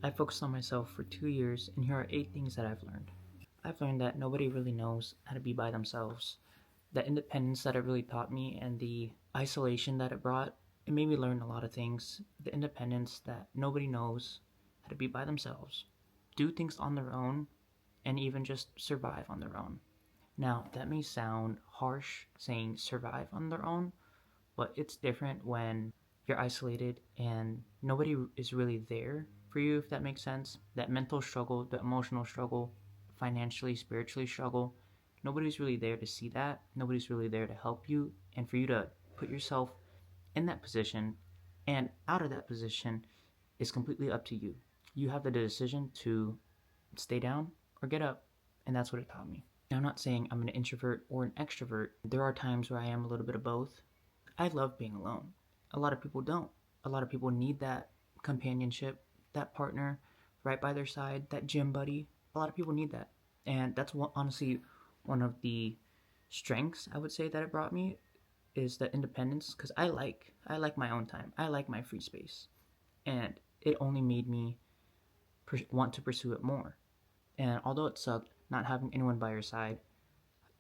I focused on myself for 2 years, and here are 8 things that I've learned. I've learned that nobody really knows how to be by themselves. The independence that it really taught me and the isolation that it brought, it made me learn a lot of things. The independence that nobody knows how to be by themselves, do things on their own, and even just survive on their own. Now, that may sound harsh saying survive on their own, but it's different when you're isolated and nobody is really there for you, if that makes sense. That mental struggle, the emotional struggle, financially, spiritually struggle, nobody's really there to see that. Nobody's really there to help you. And for you to put yourself in that position and out of that position is completely up to you. You have the decision to stay down or get up. And that's what it taught me. Now, I'm not saying I'm an introvert or an extrovert. There are times where I am a little bit of both. I love being alone. A lot of people don't. A lot of people need that companionship, that partner right by their side, that gym buddy. A lot of people need that. And that's honestly one of the strengths I would say that it brought me is the independence because I like my own time. I like my free space. And it only made me want to pursue it more. And although it sucked not having anyone by your side,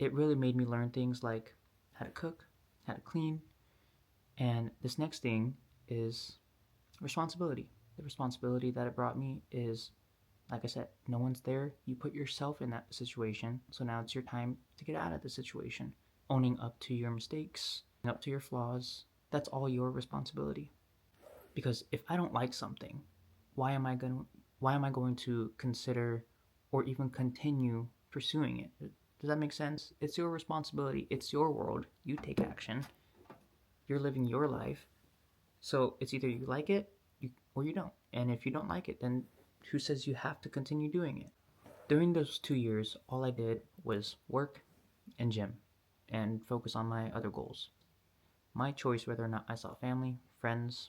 it really made me learn things like how to cook, how to clean, and this next thing is responsibility. The responsibility that it brought me is, like I said, no one's there. You put yourself in that situation. So now it's your time to get out of the situation. Owning up to your mistakes, up to your flaws, that's all your responsibility. Because if I don't like something, why am I going to consider or even continue pursuing it? Does that make sense? It's your responsibility. It's your world. You take action. You're living your life. So it's either you like it or you don't. And if you don't like it, then who says you have to continue doing it? During those 2 years, all I did was work and gym and focus on my other goals. My choice whether or not I saw family, friends,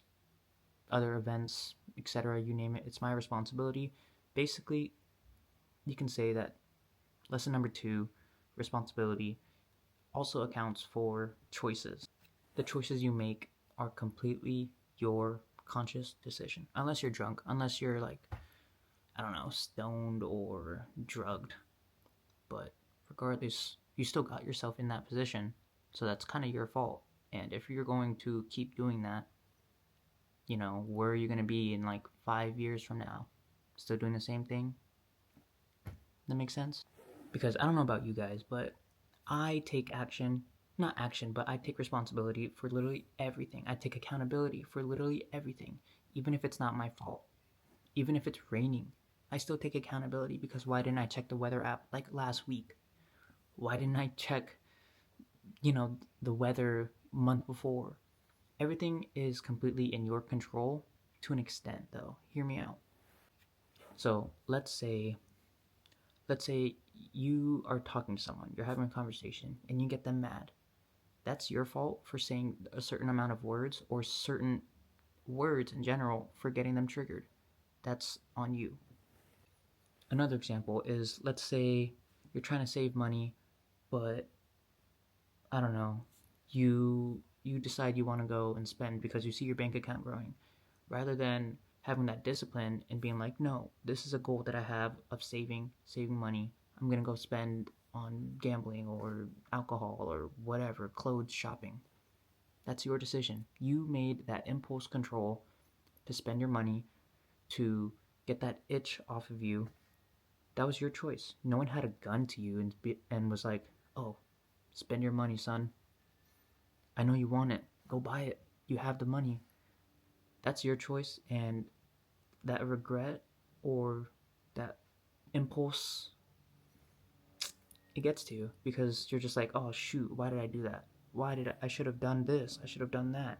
other events, etc., you name it, it's my responsibility. Basically, you can say that lesson number 2, responsibility, also accounts for choices. The choices you make are completely your conscious decision. Unless you're drunk, unless you're like, I don't know, stoned or drugged. But regardless, you still got yourself in that position. So that's kind of your fault. And if you're going to keep doing that, where are you going to be in like 5 years from now? Still doing the same thing? That makes sense? Because I don't know about you guys, but I take action, not action, but I take responsibility for literally everything. I take accountability for literally everything, even if it's not my fault. Even if it's raining, I still take accountability because why didn't I check the weather app like last week? Why didn't I check, the weather month before? Everything is completely in your control to an extent, though. Hear me out. So let's say you are talking to someone, you're having a conversation, and you get them mad. That's your fault for saying a certain amount of words or certain words in general for getting them triggered. That's on you. Another example is let's say you're trying to save money, but I don't know, you decide you want to go and spend because you see your bank account growing. Rather than having that discipline and being like, no, this is a goal that I have of saving money. I'm gonna go spend on gambling or alcohol or whatever, clothes shopping. That's your decision. You made that impulse control to spend your money to get that itch off of you. That was your choice. No one had a gun to you and was like, oh, spend your money, son. I know you want it. Go buy it. You have the money. That's your choice, and that regret or that impulse, it gets to you because you're just like, oh shoot, why did I do that? I should have done this, I should have done that.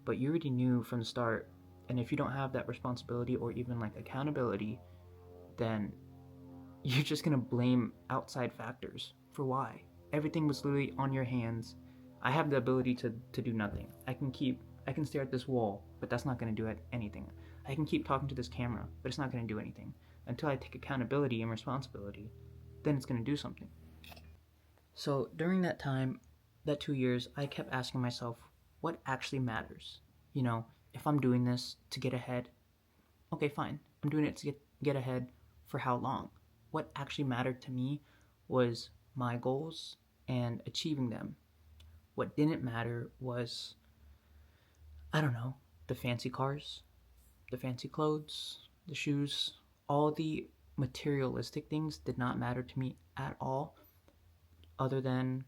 But you already knew from the start, and if you don't have that responsibility or even like accountability, then you're just gonna blame outside factors for why. Everything was literally on your hands. I have the ability to do nothing. I can stare at this wall, but that's not gonna do anything. I can keep talking to this camera, but it's not gonna do anything. Until I take accountability and responsibility, then it's gonna do something. So during that time, that 2 years, I kept asking myself, what actually matters? If I'm doing this to get ahead, Okay, fine. I'm doing it to get ahead. For how long? What actually mattered to me was my goals and achieving them. What didn't matter was, I don't know, the fancy cars, the fancy clothes, the shoes, all the materialistic things did not matter to me at all, other than,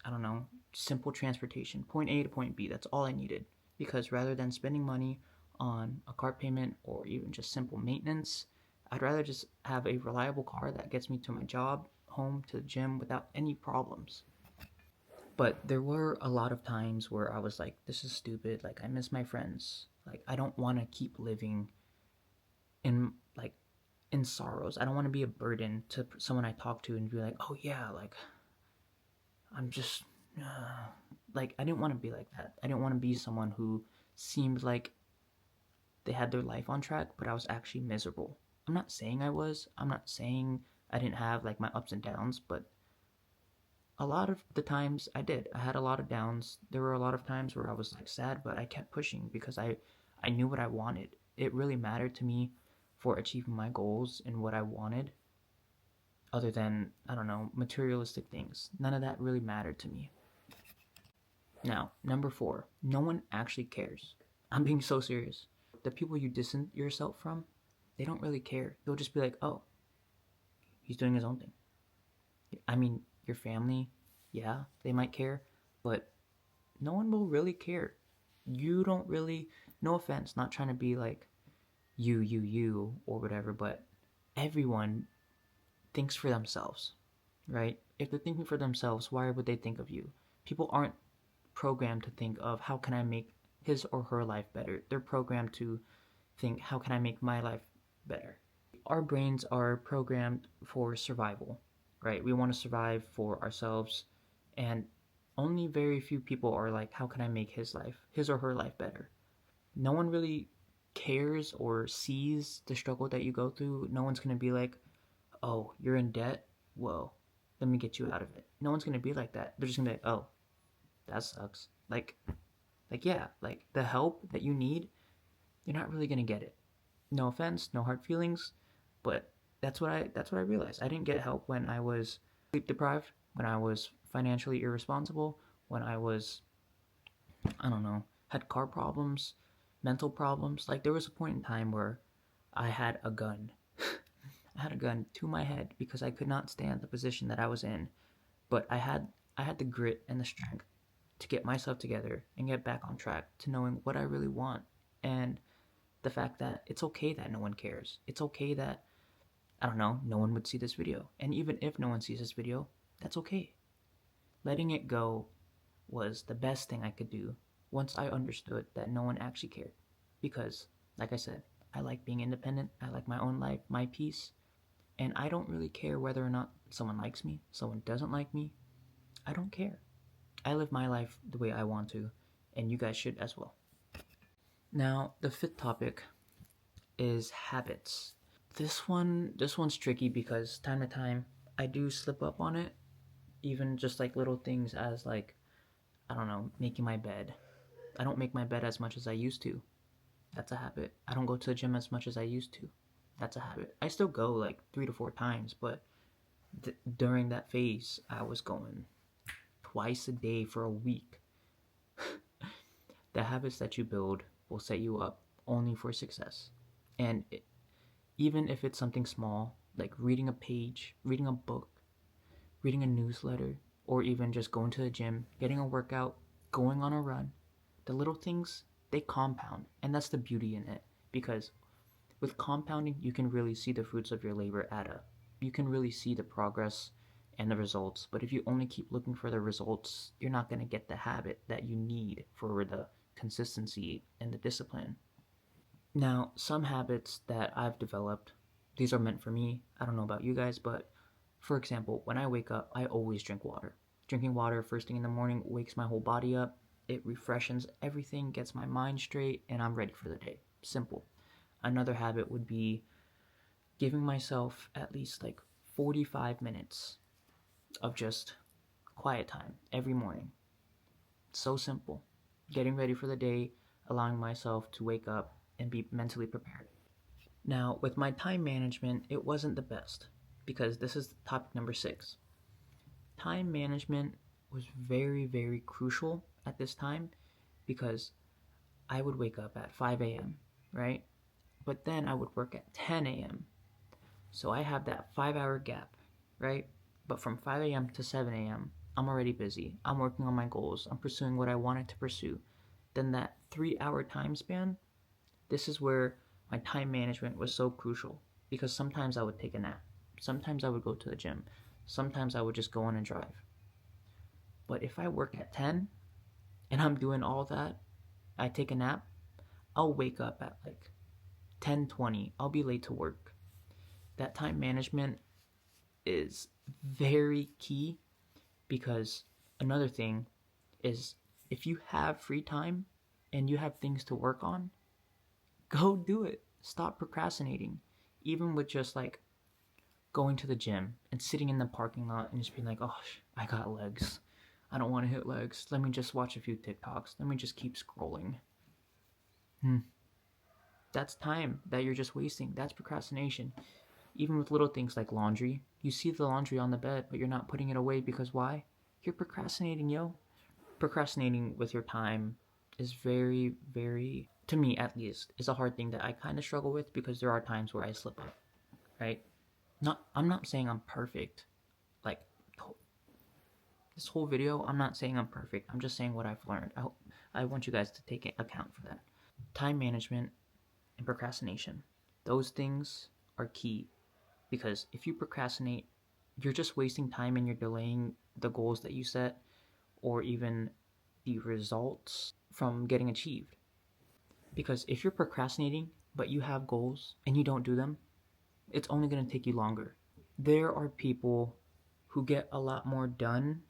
I don't know, simple transportation, point A to point B. That's all I needed. Because rather than spending money on a car payment or even just simple maintenance, I'd rather just have a reliable car that gets me to my job, home, to the gym without any problems. But there were a lot of times where I was like, this is stupid. Like, I miss my friends. Like, I don't want to keep living in, like, in sorrows. I don't want to be a burden to someone I talk to and be like, oh, yeah, like, I'm just, like, I didn't want to be like that. I didn't want to be someone who seemed like they had their life on track, but I was actually miserable. I'm not saying I was. I'm not saying I didn't have, like, my ups and downs, but a lot of the times I did. I had a lot of downs. There were a lot of times where I was like sad, but I kept pushing because I knew what I wanted. It really mattered to me for achieving my goals and what I wanted, other than, I don't know, materialistic things. None of that really mattered to me. Now, number 4, no one actually cares. I'm being so serious. The people you distance yourself from, they don't really care. They'll just be like, "Oh, he's doing his own thing." I mean, your family, yeah, they might care, but no one will really care. You don't really, no offense, not trying to be like you, or whatever, but everyone thinks for themselves, right? If they're thinking for themselves, why would they think of you? People aren't programmed to think of how can I make his or her life better. They're programmed to think how can I make my life better. Our brains are programmed for survival, right? We want to survive for ourselves, and only very few people are like, how can I make his or her life better? No one really cares or sees the struggle that you go through. No one's going to be like, oh, you're in debt? Whoa, let me get you out of it. No one's going to be like that. They're just going to be like, oh, that sucks. Yeah, like the help that you need, you're not really going to get it. No offense, no hard feelings, but that's what I realized. I didn't get help when I was sleep deprived, when I was financially irresponsible, when I was, I don't know, had car problems, mental problems. Like there was a point in time where I had a gun. I had a gun to my head because I could not stand the position that I was in, but I had the grit and the strength to get myself together and get back on track to knowing what I really want, and the fact that it's okay that no one cares. It's okay that, I don't know, no one would see this video. And even if no one sees this video, that's okay. Letting it go was the best thing I could do once I understood that no one actually cared. Because, like I said, I like being independent, I like my own life, my peace, and I don't really care whether or not someone likes me, someone doesn't like me. I don't care. I live my life the way I want to, and you guys should as well. Now, the 5th topic is habits. This one's tricky because time to time I do slip up on it, even just like little things as like, I don't know, making my bed. I don't make my bed as much as I used to. That's a habit. I don't go to the gym as much as I used to. That's a habit. I still go like 3 to 4 times, but during that phase I was going twice a day for a week. The habits that you build will set you up only for success. And even if it's something small, like reading a page, reading a book, reading a newsletter, or even just going to the gym, getting a workout, going on a run, the little things, they compound. And that's the beauty in it. Because with compounding, you can really see the fruits of your labor add up. You can really see the progress and the results. But if you only keep looking for the results, you're not going to get the habit that you need for the consistency and the discipline. Now, some habits that I've developed, these are meant for me. I don't know about you guys, but for example, when I wake up, I always drink water. Drinking water first thing in the morning wakes my whole body up. It refreshes everything, gets my mind straight, and I'm ready for the day. Simple. Another habit would be giving myself at least like 45 minutes of just quiet time every morning. So simple. Getting ready for the day, allowing myself to wake up and be mentally prepared. Now, with my time management, it wasn't the best because this is topic number 6. Time management was very, very crucial at this time because I would wake up at 5 a.m., right? But then I would work at 10 a.m. So I have that 5-hour gap, right? But from 5 a.m. to 7 a.m., I'm already busy. I'm working on my goals. I'm pursuing what I wanted to pursue. Then that 3-hour time span, this is where my time management was so crucial because sometimes I would take a nap. Sometimes I would go to the gym. Sometimes I would just go on and drive. But if I work at 10 and I'm doing all that, I take a nap, I'll wake up at like 10:20. I'll be late to work. That time management is very key because another thing is if you have free time and you have things to work on, go do it. Stop procrastinating. Even with just like going to the gym and sitting in the parking lot and just being like, oh, I got legs. I don't want to hit legs. Let me just watch a few TikToks. Let me just keep scrolling. That's time that you're just wasting. That's procrastination. Even with little things like laundry, you see the laundry on the bed, but you're not putting it away because why? You're procrastinating, yo. Procrastinating with your time is very, very, to me at least, is a hard thing that I kind of struggle with because there are times where I slip up, right? I'm not saying I'm perfect. Like, this whole video, I'm not saying I'm perfect. I'm just saying what I've learned. I want you guys to take account for that. Time management and procrastination. Those things are key because if you procrastinate, you're just wasting time and you're delaying the goals that you set or even the results from getting achieved. Because if you're procrastinating but you have goals and you don't do them, it's only going to take you longer. There are people who get a lot more done,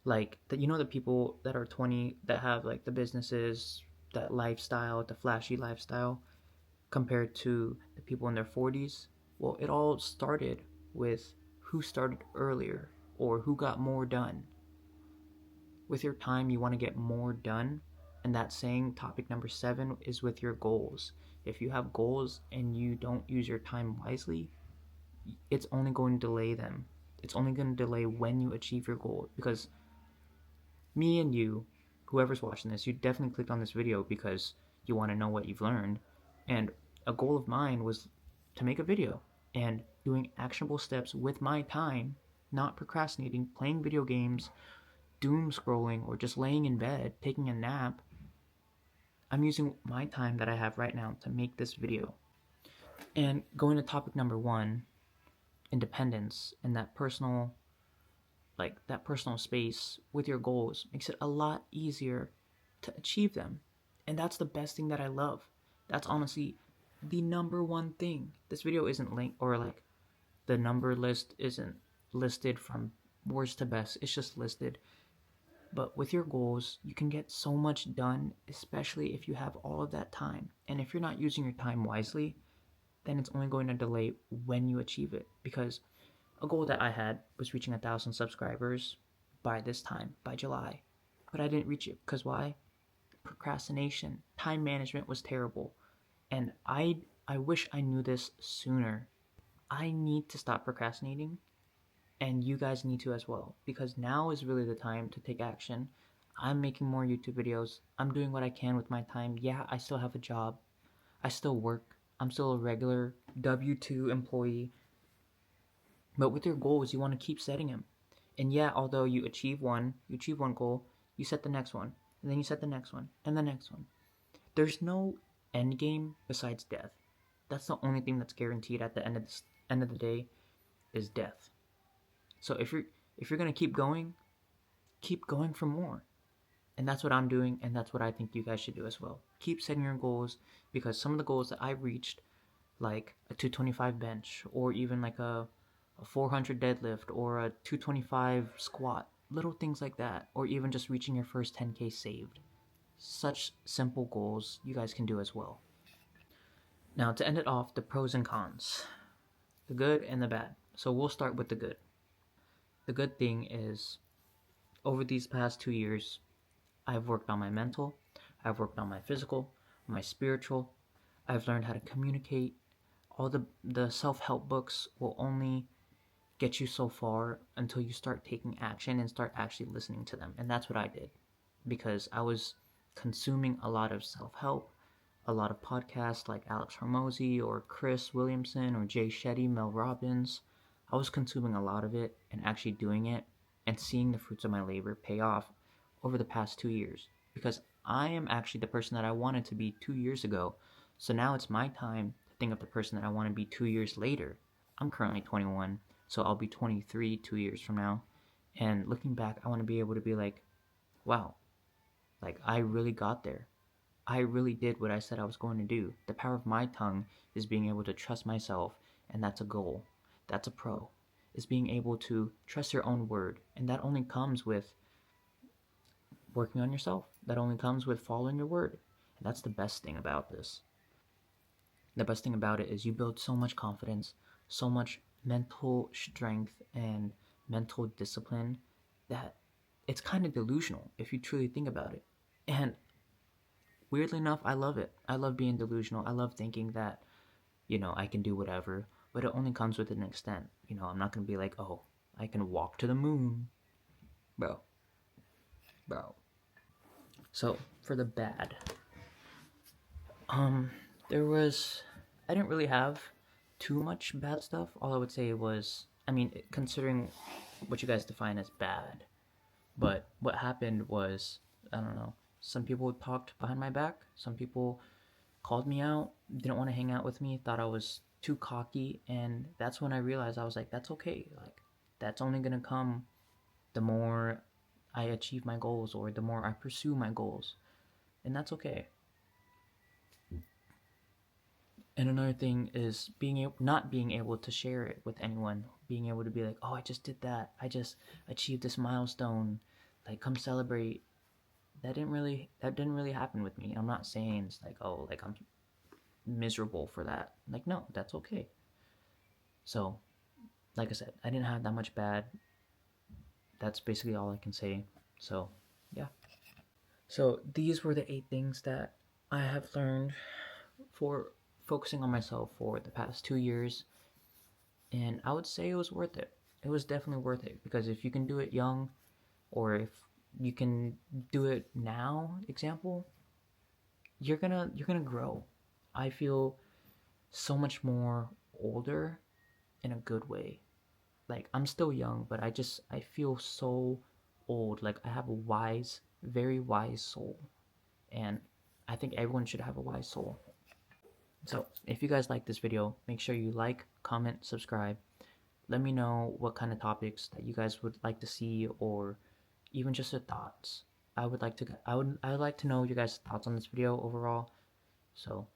like that, you know, the people that are 20 that have like the businesses, that lifestyle, the flashy lifestyle, compared to the people in their 40s. Well, it all started with who started earlier or who got more done. With your time, you want to get more done. And that saying, topic number 7, is with your goals. If you have goals and you don't use your time wisely, it's only going to delay them. It's only going to delay when you achieve your goal. Because me and you, whoever's watching this, you definitely clicked on this video because you want to know what you've learned. And a goal of mine was to make a video and doing actionable steps with my time, not procrastinating, playing video games, doom scrolling, or just laying in bed, taking a nap. I'm using my time that I have right now to make this video. And going to topic number 1, independence and that personal space with your goals makes it a lot easier to achieve them. And that's the best thing that I love. That's honestly the number one thing. This video isn't linked, or like the number list isn't listed from worst to best. It's just listed. But with your goals, you can get so much done, especially if you have all of that time. And if you're not using your time wisely, then it's only going to delay when you achieve it. Because a goal that I had was reaching 1,000 subscribers by this time, by July. But I didn't reach it because why? Procrastination. Time management was terrible. And I wish I knew this sooner. I need to stop procrastinating, and you guys need to as well, because now is really the time to take action. I'm making more YouTube videos. I'm doing what I can with my time. Yeah, I still have a job. I still work. I'm still a regular W-2 employee. But with your goals, you want to keep setting them. And yeah, although you achieve one goal, you set the next one, and then you set the next one, and the next one. There's no end game besides death. That's the only thing that's guaranteed at the end of the day is death. So if you're gonna keep going for more. And that's what I'm doing, and that's what I think you guys should do as well. Keep setting your goals, because some of the goals that I've reached, like a 225 bench, or even like a 400 deadlift, or a 225 squat, little things like that, or even just reaching your first 10K saved. Such simple goals you guys can do as well. Now, to end it off, the pros and cons, the good and the bad. So we'll start with the good. The good thing is, over these past 2 years, I've worked on my mental, I've worked on my physical, my spiritual, I've learned how to communicate. All the self-help books will only get you so far until you start taking action and start actually listening to them. And that's what I did, because I was consuming a lot of self-help, a lot of podcasts like Alex Hormozy or Chris Williamson or Jay Shetty, Mel Robbins. I was consuming a lot of it and actually doing it and seeing the fruits of my labor pay off over the past 2 years, because I am actually the person that I wanted to be 2 years ago. So now it's my time to think of the person that I want to be 2 years later. I'm currently 21, so I'll be 23 2 years from now. And looking back, I want to be able to be like, wow, like I really got there. I really did what I said I was going to do. The power of my tongue is being able to trust myself, and that's a goal. That's a pro. Is being able to trust your own word, and that only comes with working on yourself. That only comes with following your word. And that's the best thing about this. The best thing about it is you build so much confidence, so much mental strength and mental discipline that it's kind of delusional if you truly think about it. And weirdly enough, I love it. I love being delusional. I love thinking that, I can do whatever, but it only comes with an extent. I'm not going to be like, oh, I can walk to the moon. Bro. Bro. So, for the bad, there was, I didn't really have too much bad stuff. All I would say was, I mean, considering what you guys define as bad, but what happened was, I don't know, some people talked behind my back, some people called me out, didn't want to hang out with me, thought I was too cocky, and that's when I realized I was like, that's okay. Like, that's only gonna come the more I achieve my goals or the more I pursue my goals, and that's okay. And another thing is not being able to share it with anyone, being able to be like, oh, I just did that, I just achieved this milestone, like come celebrate. That didn't really happen with me. I'm not saying it's like, oh, like I'm miserable for that. Like, no, that's okay. So, like I said, I didn't have that much bad. That's basically all I can say. So, yeah. So, these were the 8 things that I have learned for focusing on myself for the past 2 years. And I would say it was worth it. It was definitely worth it, because if you can do it young, or if you can do it now, example, you're gonna grow. I feel so much more older in a good way. Like, I'm still young, but I feel so old. Like, I have a wise, very wise soul. And I think everyone should have a wise soul. So, if you guys like this video, make sure you like, comment, subscribe. Let me know what kind of topics that you guys would like to see, or even just your thoughts. I would like to know your guys' thoughts on this video overall. So,